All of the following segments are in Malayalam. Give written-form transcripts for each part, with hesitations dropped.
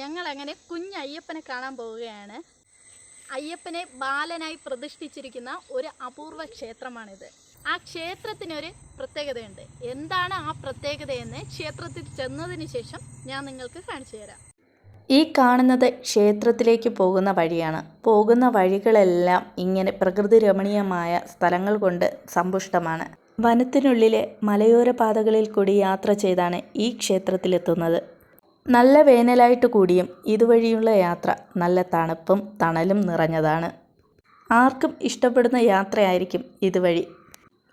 ഞങ്ങൾ അങ്ങനെ കുഞ്ഞയ്യപ്പനെ കാണാൻ പോവുകയാണ്. അയ്യപ്പനെ ബാലനായി പ്രതിഷ്ഠിച്ചിരിക്കുന്ന ഒരു അപൂർവ ക്ഷേത്രമാണിത്. ആ ക്ഷേത്രത്തിനൊരു പ്രത്യേകതയുണ്ട്. എന്താണ് ആ പ്രത്യേകതയെന്ന് ക്ഷേത്രത്തിൽ ചെന്നതിന് ശേഷം ഞാൻ നിങ്ങൾക്ക് കാണിച്ചു തരാം. ഈ കാണുന്നത് ക്ഷേത്രത്തിലേക്ക് പോകുന്ന വഴിയാണ്. പോകുന്ന വഴികളെല്ലാം ഇങ്ങനെ പ്രകൃതി രമണീയമായ സ്ഥലങ്ങൾ കൊണ്ട് സമ്പുഷ്ടമാണ്. വനത്തിനുള്ളിലെ മലയോര പാതകളിൽ കൂടി യാത്ര ചെയ്താണ് ഈ ക്ഷേത്രത്തിലെത്തുന്നത്. നല്ല വേനലായിട്ട് കൂടിയും ഇതുവഴിയുള്ള യാത്ര നല്ല തണുപ്പും തണലും നിറഞ്ഞതാണ്. ആർക്കും ഇഷ്ടപ്പെടുന്ന യാത്രയായിരിക്കും ഇതുവഴി.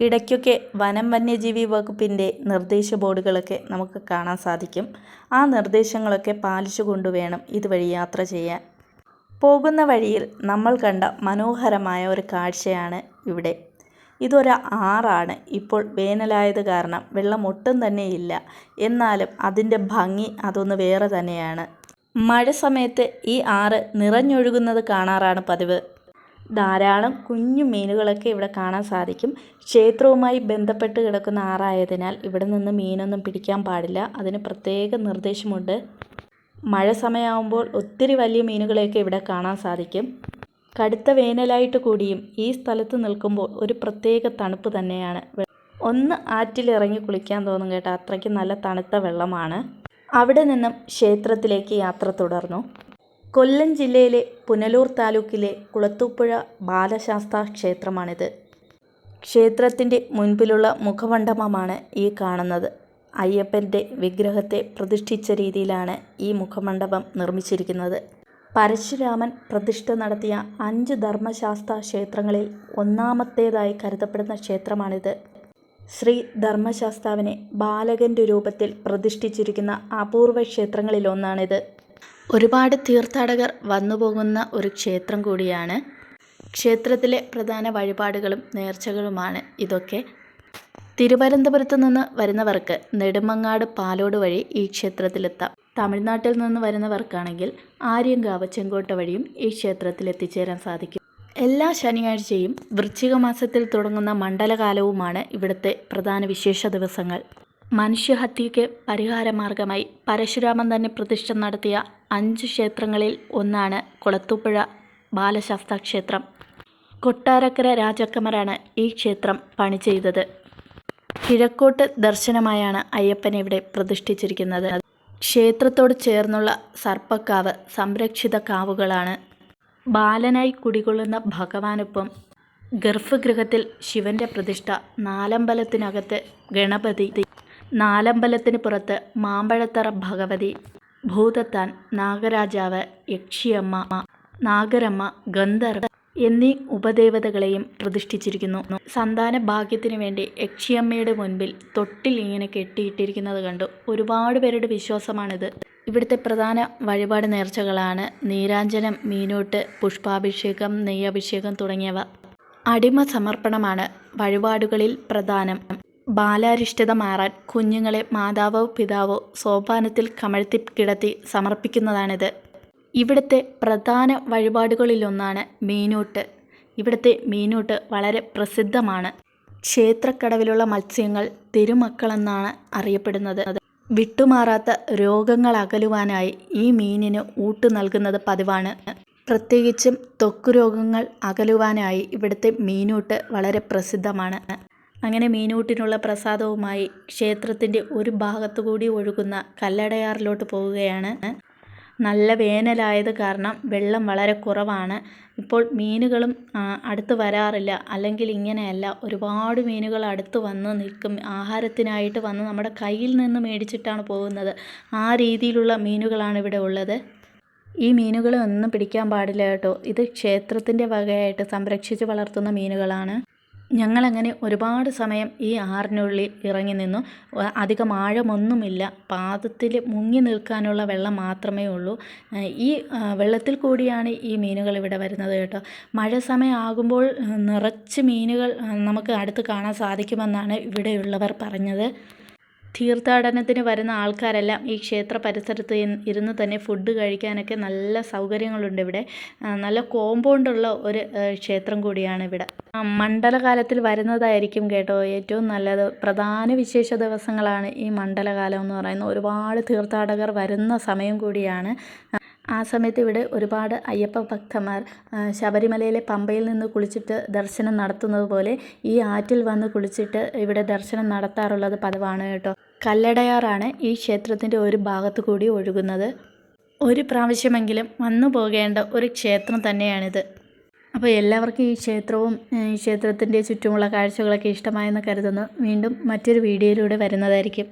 ഇടയ്ക്കൊക്കെ വനം വന്യജീവി വകുപ്പിൻ്റെ നിർദ്ദേശ ബോർഡുകളൊക്കെ നമുക്ക് കാണാൻ സാധിക്കും. ആ നിർദ്ദേശങ്ങളൊക്കെ പാലിച്ചുകൊണ്ട് വേണം ഇതുവഴി യാത്ര ചെയ്യാൻ. പോകുന്ന വഴിയിൽ നമ്മൾ കണ്ട മനോഹരമായ ഒരു കാഴ്ചയാണ് ഇവിടെ. ഇതൊരു ആറാണ്. ഇപ്പോൾ വേനലായത് കാരണം വെള്ളം ഒട്ടും തന്നെ ഇല്ല. എന്നാലും അതിൻ്റെ ഭംഗി അതൊന്ന് വേറെ തന്നെയാണ്. മഴ സമയത്ത് ഈ ആറ് നിറഞ്ഞൊഴുകുന്നത് കാണാറാണ് പതിവ്. ധാരാളം കുഞ്ഞു മീനുകളൊക്കെ ഇവിടെ കാണാൻ സാധിക്കും. ക്ഷേത്രവുമായി ബന്ധപ്പെട്ട് കിടക്കുന്ന ആറായതിനാൽ ഇവിടെ നിന്ന് മീനൊന്നും പിടിക്കാൻ പാടില്ല. അതിന് പ്രത്യേക നിർദ്ദേശമുണ്ട്. മഴ സമയമാകുമ്പോൾ ഒത്തിരി വലിയ മീനുകളെയൊക്കെ ഇവിടെ കാണാൻ സാധിക്കും. കടുത്ത വേനലായിട്ട് കൂടിയും ഈ സ്ഥലത്ത് നിൽക്കുമ്പോൾ ഒരു പ്രത്യേക തണുപ്പ് തന്നെയാണ്. ഒന്ന് ആറ്റിലിറങ്ങി കുളിക്കാൻ തോന്നും കേട്ടോ, അത്രയ്ക്ക് നല്ല തണുത്ത വെള്ളമാണ്. അവിടെ നിന്നും ക്ഷേത്രത്തിലേക്ക് യാത്ര തുടർന്നു. കൊല്ലം ജില്ലയിലെ പുനലൂർ താലൂക്കിലെ കുളത്തൂപ്പുഴ ബാലശാസ്താ ക്ഷേത്രമാണിത്. ക്ഷേത്രത്തിൻ്റെ മുൻപിലുള്ള മുഖമണ്ഡപമാണ് ഈ കാണുന്നത്. അയ്യപ്പൻ്റെ വിഗ്രഹത്തെ പ്രതിഷ്ഠിച്ച രീതിയിലാണ് ഈ മുഖമണ്ഡപം നിർമ്മിച്ചിരിക്കുന്നത്. പരശുരാമൻ പ്രതിഷ്ഠ നടത്തിയ 5 ധർമ്മശാസ്താ ക്ഷേത്രങ്ങളിൽ ഒന്നാമത്തേതായി കരുതപ്പെടുന്ന ക്ഷേത്രമാണിത്. ശ്രീ ധർമ്മശാസ്താവിനെ ബാലകൻ്റെ രൂപത്തിൽ പ്രതിഷ്ഠിച്ചിരിക്കുന്ന അപൂർവ ക്ഷേത്രങ്ങളിലൊന്നാണിത്. ഒരുപാട് തീർത്ഥാടകർ വന്നുപോകുന്ന ഒരു ക്ഷേത്രം കൂടിയാണ്. ക്ഷേത്രത്തിലെ പ്രധാന വഴിപാടുകളും നേർച്ചകളുമാണ് ഇതൊക്കെ. തിരുവനന്തപുരത്ത് നിന്ന് വരുന്നവർക്ക് നെടുമങ്ങാട് പാലോട് വഴി ഈ ക്ഷേത്രത്തിലെത്താം. തമിഴ്നാട്ടിൽ നിന്ന് വരുന്നവർക്കാണെങ്കിൽ ആര്യങ്കാവ് ചെങ്കോട്ട വഴിയും ഈ ക്ഷേത്രത്തിൽ എത്തിച്ചേരാൻ സാധിക്കും. എല്ലാ ശനിയാഴ്ചയും വൃശ്ചിക മാസത്തിൽ തുടങ്ങുന്ന മണ്ഡലകാലവുമാണ് ഇവിടുത്തെ പ്രധാന വിശേഷ ദിവസങ്ങൾ. മനുഷ്യഹത്യയ്ക്ക് പരിഹാരമാർഗമായി പരശുരാമൻ തന്നെ പ്രതിഷ്ഠ നടത്തിയ 5 ക്ഷേത്രങ്ങളിൽ ഒന്നാണ് കുളത്തൂപ്പുഴ ബാലശാസ്താ ക്ഷേത്രം. കൊട്ടാരക്കര രാജാക്കന്മാരാണ് ഈ ക്ഷേത്രം പണി ചെയ്തത്. കിഴക്കോട്ട് ദർശനമായാണ് അയ്യപ്പനെ ഇവിടെ പ്രതിഷ്ഠിച്ചിരിക്കുന്നത്. ക്ഷേത്രത്തോട് ചേർന്നുള്ള സർപ്പക്കാവ് സംരക്ഷിത കാവുകളാണ്. ബാലനായി കുടികൊള്ളുന്ന ഭഗവാനൊപ്പം ഗർഭഗൃഹത്തിൽ ശിവന്റെ പ്രതിഷ്ഠ, നാലമ്പലത്തിനകത്ത് ഗണപതി, നാലമ്പലത്തിന് പുറത്ത് മാമ്പഴത്തറ ഭഗവതി, ഭൂതത്താൻ, നാഗരാജാവ്, യക്ഷിയമ്മ, നാഗരമ്മ, ഗന്ധർവ എന്നീ ഉപദേവതകളെയും പ്രതിഷ്ഠിച്ചിരിക്കുന്നു. സന്താന ഭാഗ്യത്തിനു വേണ്ടി യക്ഷിയമ്മയുടെ മുൻപിൽ തൊട്ടിൽ ഇങ്ങനെ കെട്ടിയിട്ടിരിക്കുന്നത് കണ്ടു. ഒരുപാട് പേരുടെ വിശ്വാസമാണിത്. ഇവിടുത്തെ പ്രധാന വഴിപാട് നേർച്ചകളാണ് നീരാഞ്ജനം, മീനൂട്ട്, പുഷ്പാഭിഷേകം, നെയ്യഭിഷേകം തുടങ്ങിയവ. അടിമ സമർപ്പണമാണ് വഴിപാടുകളിൽ പ്രധാനം. ബാലാരിഷ്ടത മാറാൻ കുഞ്ഞുങ്ങളെ മാതാവോ പിതാവോ സോപാനത്തിൽ കമഴ്ത്തി കിടത്തി സമർപ്പിക്കുന്നതാണിത്. ഇവിടുത്തെ പ്രധാന വഴിപാടുകളിലൊന്നാണ് മീനൂട്ട്. ഇവിടുത്തെ മീനൂട്ട് വളരെ പ്രസിദ്ധമാണ്. ക്ഷേത്രക്കടവിലുള്ള മത്സ്യങ്ങൾ തിരുമക്കളെന്നാണ് അറിയപ്പെടുന്നത്. വിട്ടുമാറാത്ത രോഗങ്ങൾ അകലുവാനായി ഈ മീനിന് ഊട്ട് നൽകുന്നത് പതിവാണ്. പ്രത്യേകിച്ചും ത്വക്ക് രോഗങ്ങൾ അകലുവാനായി ഇവിടുത്തെ മീനൂട്ട് വളരെ പ്രസിദ്ധമാണ്. അങ്ങനെ മീനൂട്ടിനുള്ള പ്രസാദവുമായി ക്ഷേത്രത്തിൻ്റെ ഒരു ഭാഗത്തുകൂടി ഒഴുകുന്ന കല്ലടയാറിലോട്ട് പോവുകയാണ്. നല്ല വേനലായത് കാരണം വെള്ളം വളരെ കുറവാണ്. ഇപ്പോൾ മീനുകളും അടുത്ത് വരാറില്ല. അല്ലെങ്കിൽ ഇങ്ങനെയല്ല, ഒരുപാട് മീനുകൾ അടുത്ത് വന്ന് നിൽക്കും. ആഹാരത്തിനായിട്ട് വന്ന് നമ്മുടെ കയ്യിൽ നിന്ന് മേടിച്ചിട്ടാണ് പോകുന്നത്. ആ രീതിയിലുള്ള മീനുകളാണ് ഇവിടെ ഉള്ളത്. ഈ മീനുകളെ ഒന്നും പിടിക്കാൻ പാടില്ല കേട്ടോ. ഇത് ക്ഷേത്രത്തിൻ്റെ വകയായിട്ട് സംരക്ഷിച്ച് വളർത്തുന്ന മീനുകളാണ്. ഞങ്ങളങ്ങനെ ഒരുപാട് സമയം ഈ ആറിനുള്ളിൽ ഇറങ്ങി നിന്നു. അധികം ആഴമൊന്നുമില്ല. പാദത്തിൽ മുങ്ങി നിൽക്കാനുള്ള വെള്ളം മാത്രമേ ഉള്ളൂ. ഈ വെള്ളത്തിൽ കൂടിയാണ് ഈ മീനുകൾ ഇവിടെ വരുന്നത് കേട്ടോ. മഴ സമയം ആകുമ്പോൾ നിറച്ച് മീനുകൾ നമുക്ക് അടുത്ത് കാണാൻ സാധിക്കുമെന്നാണ് ഇവിടെയുള്ളവർ പറഞ്ഞത്. തീർത്ഥാടനത്തിന് വരുന്ന ആൾക്കാരെല്ലാം ഈ ക്ഷേത്ര പരിസരത്ത് ഇരുന്ന് തന്നെ ഫുഡ് കഴിക്കാനൊക്കെ നല്ല സൗകര്യങ്ങളുണ്ട് ഇവിടെ. നല്ല കോമ്പൗണ്ടുള്ള ഒരു ക്ഷേത്രം കൂടിയാണ് ഇവിടെ. മണ്ഡലകാലത്തിൽ വരുന്നതായിരിക്കും കേട്ടോ ഏറ്റവും നല്ലത്. പ്രധാന വിശേഷ ദിവസങ്ങളാണ് ഈ മണ്ഡലകാലം എന്ന് പറയുന്നത്. ഒരുപാട് തീർത്ഥാടകർ വരുന്ന സമയം കൂടിയാണ്. ആ സമയത്ത് ഇവിടെ ഒരുപാട് അയ്യപ്പ ഭക്തന്മാർ ശബരിമലയിലെ പമ്പയിൽ നിന്ന് കുളിച്ചിട്ട് ദർശനം നടത്തുന്നത് പോലെ ഈ ആറ്റിൽ വന്ന് കുളിച്ചിട്ട് ഇവിടെ ദർശനം നടത്താറുള്ളത് പതിവാണ് കേട്ടോ. കല്ലടയാറാണ് ഈ ക്ഷേത്രത്തിൻ്റെ ഒരു ഭാഗത്ത് കൂടി ഒഴുകുന്നത്. ഒരു പ്രാവശ്യമെങ്കിലും വന്നു പോകേണ്ട ഒരു ക്ഷേത്രം തന്നെയാണിത്. അപ്പോൾ എല്ലാവർക്കും ഈ ക്ഷേത്രവും ഈ ക്ഷേത്രത്തിൻ്റെ ചുറ്റുമുള്ള കാഴ്ചകളൊക്കെ ഇഷ്ടമായെന്ന് കരുതുന്നു. വീണ്ടും മറ്റൊരു വീഡിയോയിലൂടെ വരുന്നതായിരിക്കും.